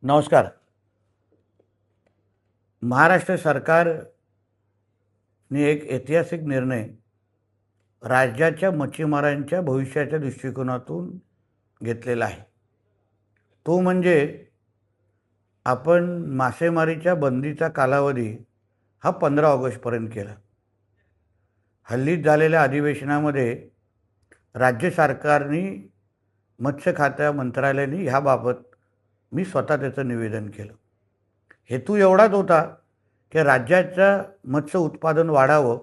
नमस्कार। महाराष्ट्र सरकारने एक ऐतिहासिक निर्णय राज्याच्या मच्छीमारांच्या भविष्याच्या दृष्टिकोनातून घेतलेला आहे। तो म्हणजे आपण मासेमारीच्या बंदीचा कालावधी हा 15 ऑगस्टपर्यंत केला। हल्लीच झालेल्या अधिवेशनामध्ये राज्य सरकारने मत्स्य खात्या मंत्रालयाने ह्याबाबत मी स्वतः त्याचं निवेदन केलं। हेतू एवढाच होता की राज्याचं मत्स्य उत्पादन वाढावं,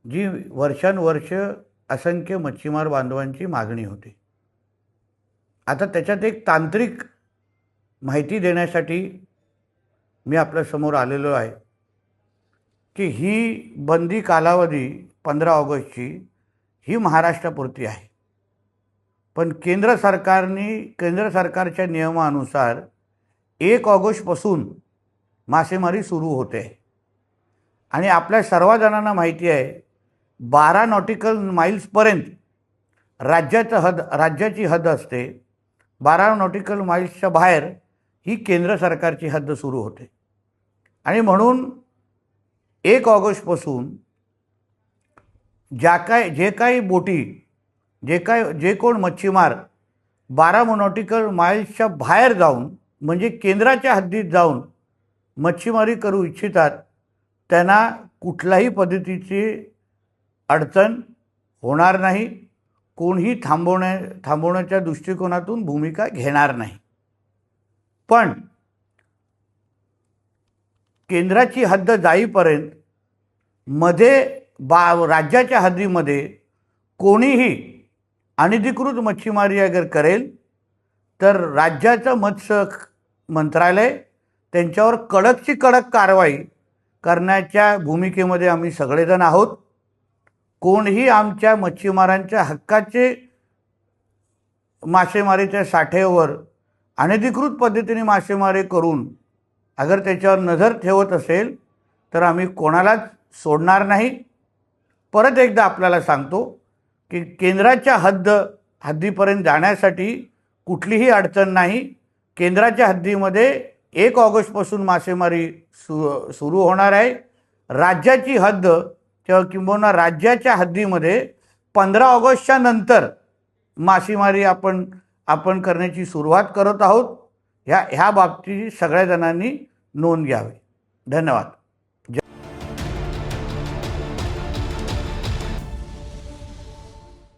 जी वर्षानुवर्ष असंख्य मच्छीमार बांधवांची मागणी होती। आता त्याच्यात एक तांत्रिक माहिती देण्यासाठी मी आपल्या समोर आलेलो आहे की ही बंदी कालावधी 15 ऑगस्टची ही महाराष्ट्रापुरती आहे, पण केंद्र सरकारच्या नियमानुसार 1 ऑगस्टपासून मासेमारी सुरू होते आणि आपल्या सर्वजणांना माहिती आहे 12 नॉटिकल माइल्सपर्यंत राज्याची हद्द असते। 12 नॉटिकल माइल्सच्या बाहेर ही केंद्र सरकारची हद्द सुरू होते आणि म्हणून 1 ऑगस्टपासून जे काही बोटी जे कोण मच्छीमार 12 नॉटिकल माइल्सच्या बाहेर जाऊन म्हणजे केंद्राच्या हद्दीत जाऊन मच्छीमारी करू इच्छितात त्यांना कुठल्याही पद्धतीची अडचण होणार नाही। कोणीही थांबवण्याच्या दृष्टिकोनातून भूमिका घेणार नाही। पण केंद्राची हद्द जाईपर्यंत मध्ये राज्याच्या हद्दीमध्ये कोणीही अनधिकृत मच्छीमारी अगर करेल तर राज्याचं मत्स्य मंत्रालय त्यांच्यावर कडकची कडक कारवाई करण्याच्या भूमिकेमध्ये आम्ही सगळेजण आहोत। कोणीही आमच्या मच्छीमारांच्या हक्काचे मासेमारीच्या साठ्यावर अनधिकृत पद्धतीने मासेमारी करून अगर त्याच्यावर नजर ठेवत असेल तर आम्ही कोणालाच सोडणार नाही। परत एकदा आपल्याला सांगतो की केंद्राच्या हद्दीपर्यंत जाण्यासाठी कुठलीही अडचण नाही। केंद्राच्या हद्दीमध्ये 1 ऑगस्टपासून मासेमारी सुरू होणार आहे। राज्याची हद्द किंवा राज्याच्या हद्दीमध्ये 15 ऑगस्टच्या नंतर मासेमारी आपण करण्याची सुरुवात करत आहोत। ह्या बाबतीत सगळ्या जणांनी नोंद घ्यावी। धन्यवाद।